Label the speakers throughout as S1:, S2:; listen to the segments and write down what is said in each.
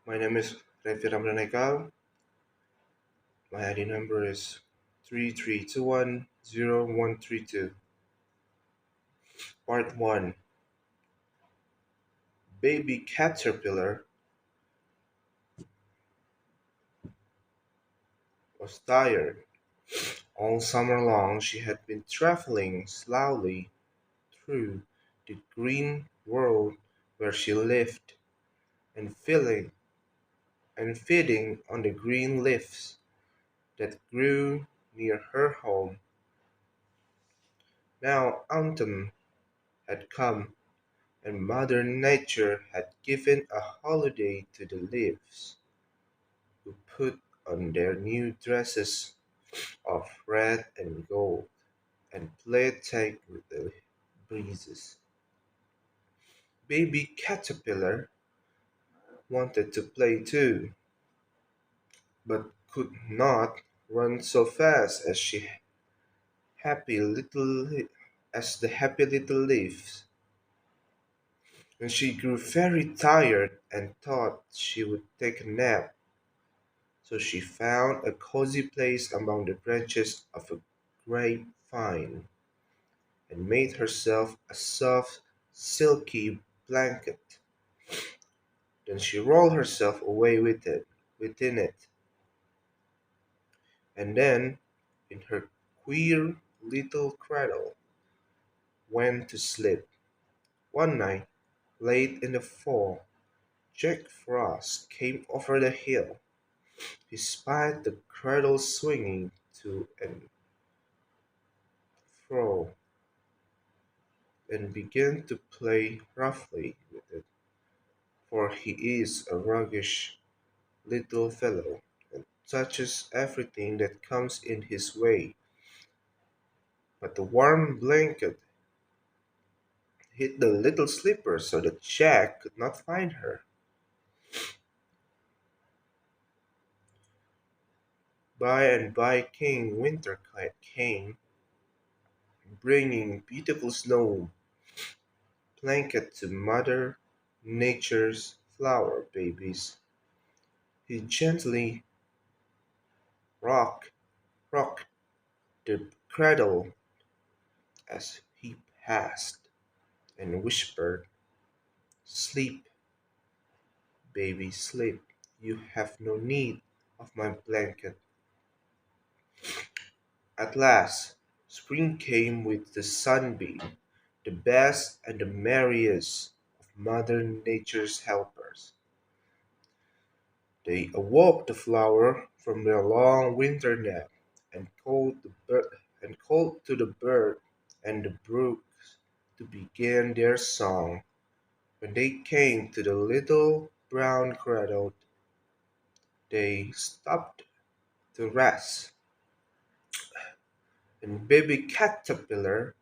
S1: My name is Revi Ramadhan Haykal. My ID number is 33210132. Part 1. Baby caterpillar was tired. All summer long she had been traveling slowly through the green world where she lived, and feeding on the green leaves that grew near her home. Now autumn had come, and Mother Nature had given a holiday to the leaves, who put on their new dresses of red and gold, and played tag with the breezes. Baby Caterpillar wanted to play too, but could not run so fast happy little as the happy little leaves. And she grew very tired and thought she would take a nap. So she found a cozy place among the branches of a grapevine, and made herself a soft, silky blanket. Then she rolled herself away within it, and then, in her queer little cradle, went to sleep. One night, late in the fall, Jack Frost came over the hill. He spied the cradle swinging to and fro, and began to play roughly with it, for he is a roguish little fellow, and touches everything that comes in his way. But the warm blanket hid the little slipper so that Jack could not find her. By and by King Winterkite came, bringing beautiful snow blanket to Mother Nature's flower babies. He gently rocked rocked the cradle as he passed, and whispered, "Sleep, baby, sleep. You have no need of my blanket." At last, spring came with the sunbeam, the best and the merriest of Mother Nature's helpers. They awoke the flower from their long winter nap, and called to the bird and the brooks to begin their song. When they came to the little brown cradle, they stopped to rest, and baby caterpillar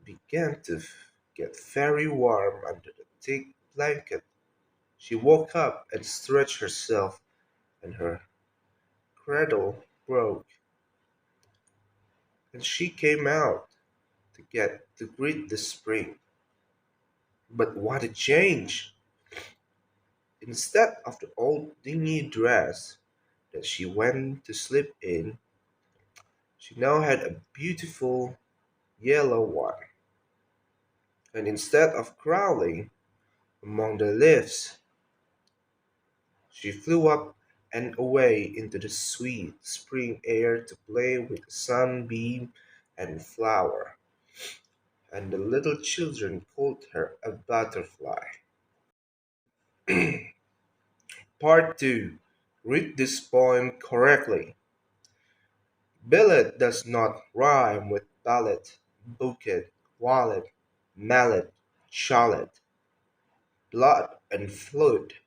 S1: began to get very warm under the thick blanket. She woke up and stretched herself, and her cradle broke, and she came out to greet the spring. But what a change! Instead of the old dingy dress that she went to sleep in, she now had a beautiful yellow one. And instead of crawling among the leaves, she flew up and away into the sweet spring air to play with the sunbeam and flower, and the little children called her a butterfly. Part 2. Read this poem correctly. Billet does not rhyme with ballot, bouquet, wallet, mallet, shallot. Blood and flute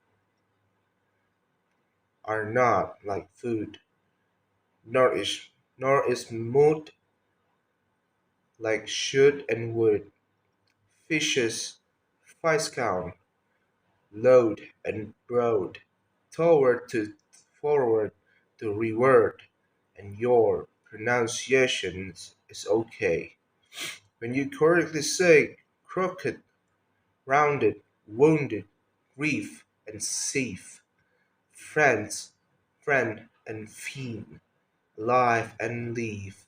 S1: are not like food, nor is mood like should and would. Fishes, Viscount, load and broad, toward to forward to reward, and your pronunciation is okay. When you correctly say crooked, rounded, wounded, grief, and safe, friends, friend and fiend, life and leave,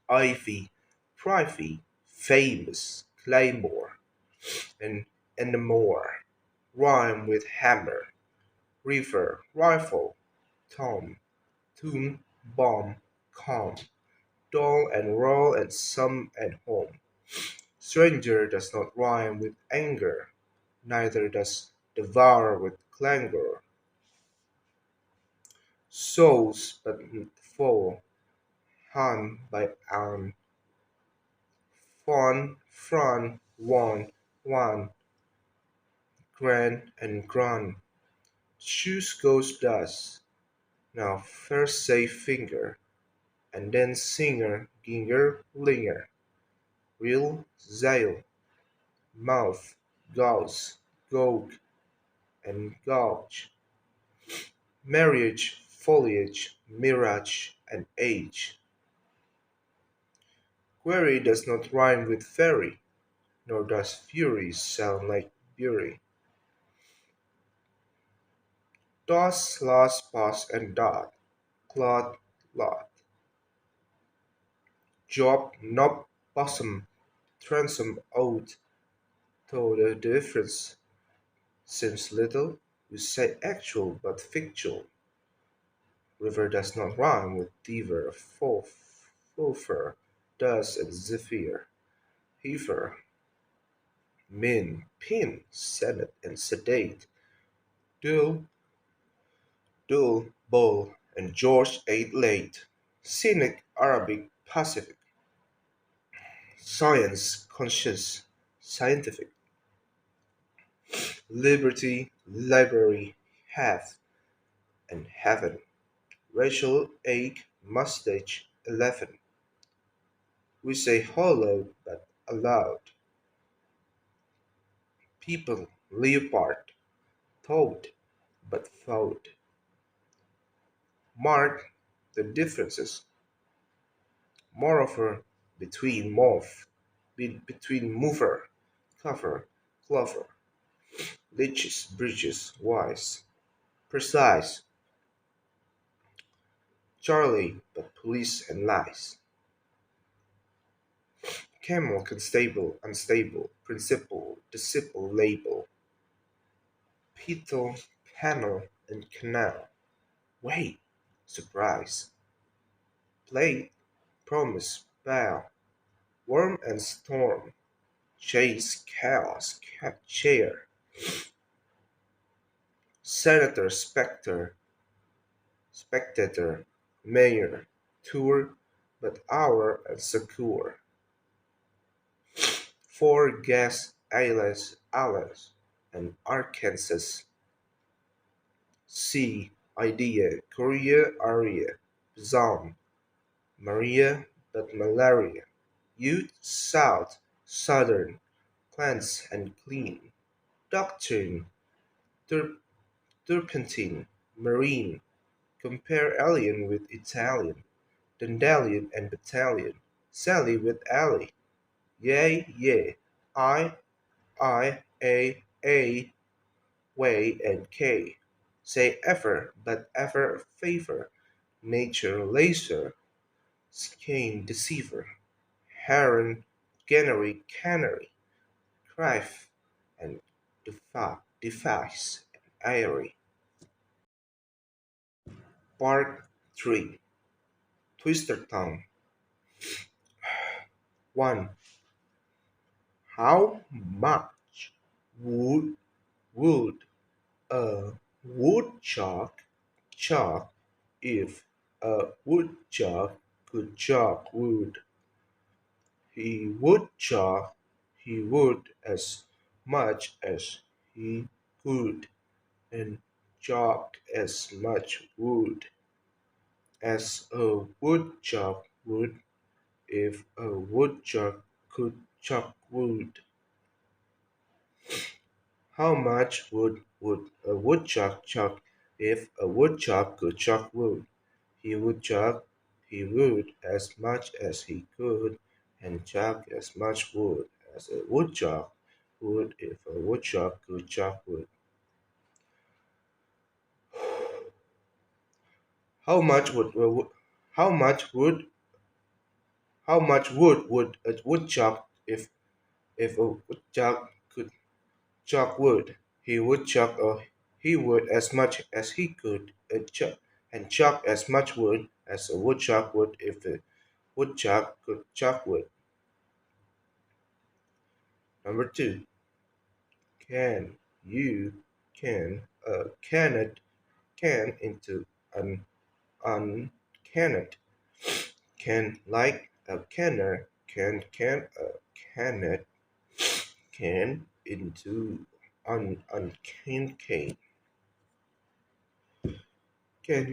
S1: ivy, privy, famous, claymore, and more. Rhyme with hammer, river, rifle, tom, tomb, bomb, calm, doll and roll and some and home. Stranger does not rhyme with anger, neither does devour with clangor. Souls but full, han by an, fon, fron, one, gran and gran. Shoes goes thus. Now first say finger, and then singer, ginger, linger, real, zeal, mouth, gauze, gog, and gouge, marriage, foliage, mirage, and age. Query does not rhyme with fairy, nor does fury sound like fury. Toss, lost, pass, and dot, clot, lot. Job, knob, possum, transom, oat. Though the difference seems little, we say actual but fictional. River does not rhyme with diver, fulfer, does, and zephyr. Heifer, min, pin, senate, and sedate. Dull, dull, bull, and George ate late. Scenic, Arabic, Pacific. Science, conscious, scientific. Liberty, library, hath, and heaven. Rachel, egg, mustache, 11. We say hollow but aloud. People, leopard, toad, but thought. Mark the differences. Moreover, between move, between mover, cover, clover, leeches, bridges, wise, precise, Charlie, but police and lies. Camel, constable, unstable, principal, disciple, label, petal, panel, and canal. Wait, surprise. Plate, promise, bow, worm and storm, chase, chaos, chair, senator, spectre, spectator, mayor, tour, but hour and secure. Four gas, Alice, and Arkansas. C. Idea, Korea, Aria, Zone, Maria, but malaria. Youth, South, Southern, cleanse and clean. Doctrine, tur- turpentine, marine. Compare alien with Italian. Dandelion and battalion. Sally with alley. Yea, yea. I, way, and K. Say ever, but ever favor. Nature, laser. Skein, deceiver. Heron, canary, canary. Crife, and defies, and airy. Part 3. Twister tongue. 1. How much would a woodchuck chuck if a woodchuck could chuck wood? He would chuck he would as much as he could, and chuck as much wood as a woodchuck would if a woodchuck could chuck wood. How much would a woodchuck chuck if a woodchuck could chuck wood? He would as much as he could, and chuck as much wood as a woodchuck wood if a woodchuck could chop wood? How much how much wood how much wood would a woodchuck if a woodchuck could chop wood? He would chop he would as much as he could and chop as much wood as a woodchuck would if a woodchuck could chop wood. Number two, can you can it can into an uncannet can like a canner can can it can into uncan can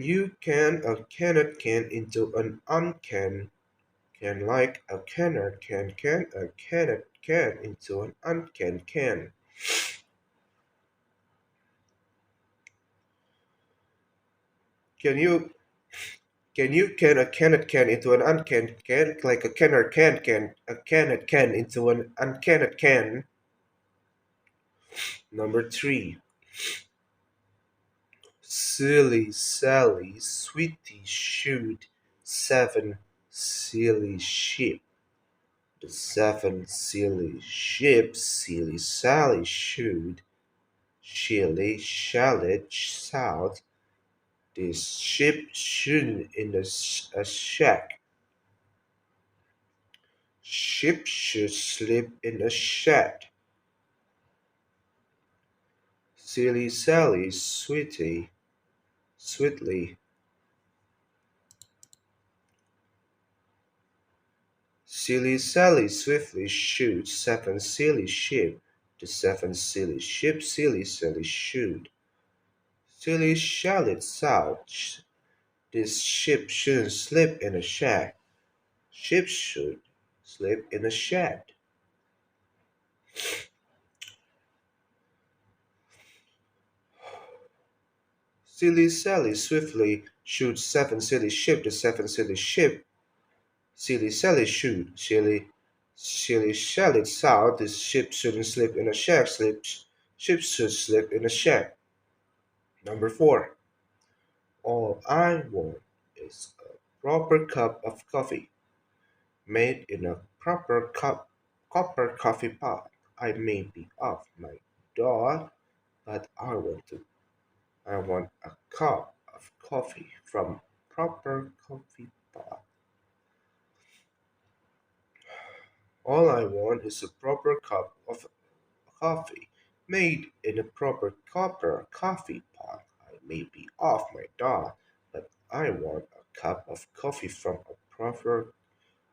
S1: you can it can into an uncan can like a canner can a can it can into an uncan can you can a can it can into an uncan can like a canner can a can it can into an uncan can. Number three, silly Sally, sweetie shoot seven silly sheep. The seven silly sheep, silly Sally shoot, shilly shallot south. This sheep should in a shack. Sheep should sleep in a shed. Silly Sally, sweetly, silly Sally swiftly shoots seven silly sheep. The seven silly sheep, silly Sally shoot. Silly shallot south. This sheep shouldn't sleep in a shed. Sheep should sleep in a shed. Silly Sally swiftly shoots seven silly sheep. The seven silly sheep, silly Sally shoot. Silly shallot south. This sheep shouldn't sleep in a shed. Sheep should sleep in a shed. Number four. All I want is a proper cup of coffee, made in a proper copper coffee pot. I may be off my door, but I want a cup of coffee from proper coffee pot. All I want is a proper cup of coffee, made in a proper copper coffee pot. I may be off my door, but I want a cup of coffee from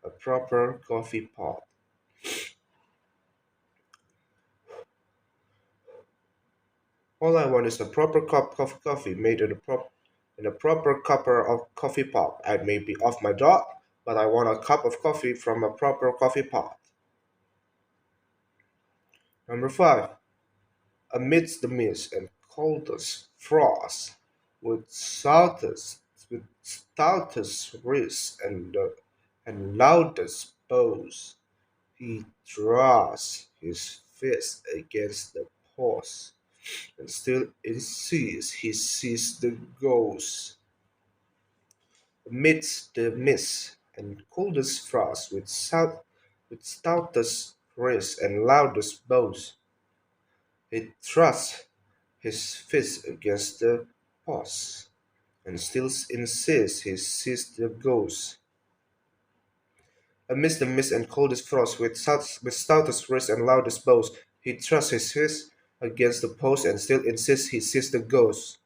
S1: a proper coffee pot. All I want is a proper cup of coffee made in a proper copper of coffee pot. I may be off my dog, but I want a cup of coffee from a proper coffee pot. Number five, amidst the mist and coldest frost, with stoutest wrists and loudest bows, he draws his fist against the post and still insists he sees the ghost. Amidst the mist and coldest frost, with stoutest wrists and loudest bows, he thrusts his fist against the post and still insists he sees the ghost. Amidst the mist and coldest frost, with stoutest wrists and loudest bows, he thrusts his fist against the post and still insists he sees the ghost.